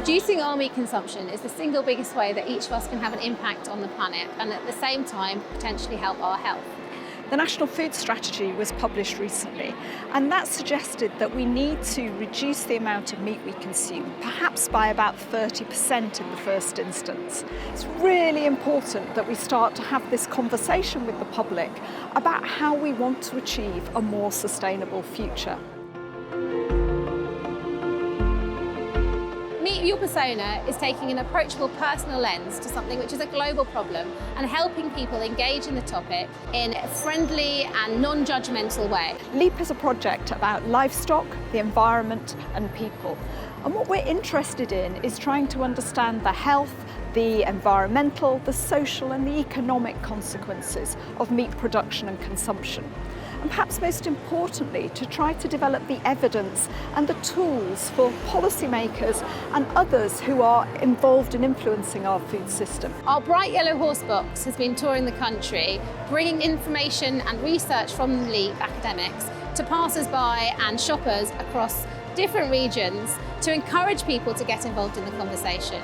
Reducing our meat consumption is the single biggest way that each of us can have an impact on the planet and at the same time potentially help our health. The National Food Strategy was published recently, and that suggested that we need to reduce the amount of meat we consume, perhaps by about 30% in the first instance. It's really important that we start to have this conversation with the public about how we want to achieve a more sustainable future. Meet Your Persona is taking an approachable personal lens to something which is a global problem and helping people engage in the topic in a friendly and non-judgmental way. LEAP is a project about livestock, the environment and people. And what we're interested in is trying to understand the health, the environmental, the social and the economic consequences of meat production and consumption. And perhaps most importantly, to try to develop the evidence and the tools for policymakers and others who are involved in influencing our food system. Our bright yellow horsebox has been touring the country, bringing information and research from LEAP academics to passers-by and shoppers across different regions to encourage people to get involved in the conversation.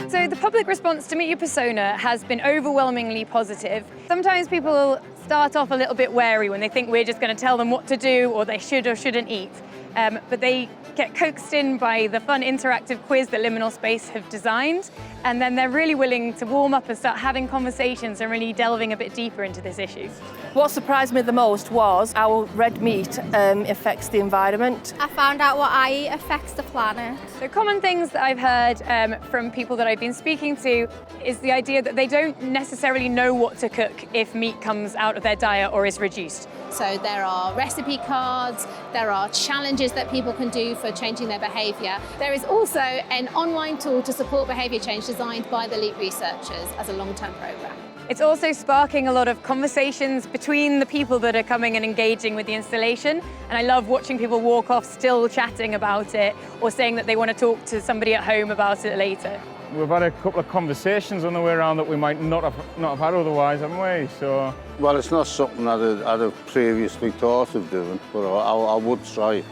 So the public response to Meet Your Persona has been overwhelmingly positive. Sometimes people start off a little bit wary when they think we're just going to tell them what to do or they should or shouldn't eat. But they get coaxed in by the fun interactive quiz that Liminal Space have designed, and then they're really willing to warm up and start having conversations and really delving a bit deeper into this issue. What surprised me the most was how red meat affects the environment. I found out what I eat affects the planet. The common things that I've heard from people that I've been speaking to is the idea that they don't necessarily know what to cook if meat comes out of their diet or is reduced. So there are recipe cards, there are challenges that people can do for changing their behaviour. There is also an online tool to support behaviour change designed by the LEAP researchers as a long-term programme. It's also sparking a lot of conversations between the people that are coming and engaging with the installation. And I love watching people walk off still chatting about it or saying that they want to talk to somebody at home about it later. We've had a couple of conversations on the way around that we might not have had otherwise, haven't we? So. Well, it's not something that I'd have previously thought of doing, but I would try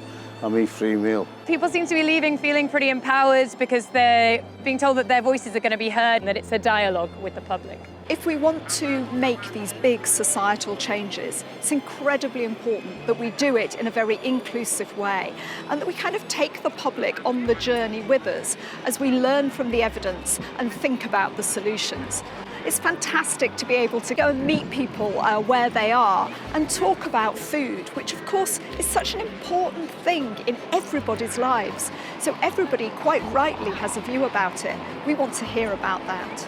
a meat-free meal. People seem to be leaving feeling pretty empowered because they're being told that their voices are going to be heard and that it's a dialogue with the public. If we want to make these big societal changes, it's incredibly important that we do it in a very inclusive way and that we kind of take the public on the journey with us as we learn from the evidence and think about the solutions. It's fantastic to be able to go and meet people where they are and talk about food, which of course is such an important thing in everybody's lives. So everybody quite rightly has a view about it. We want to hear about that.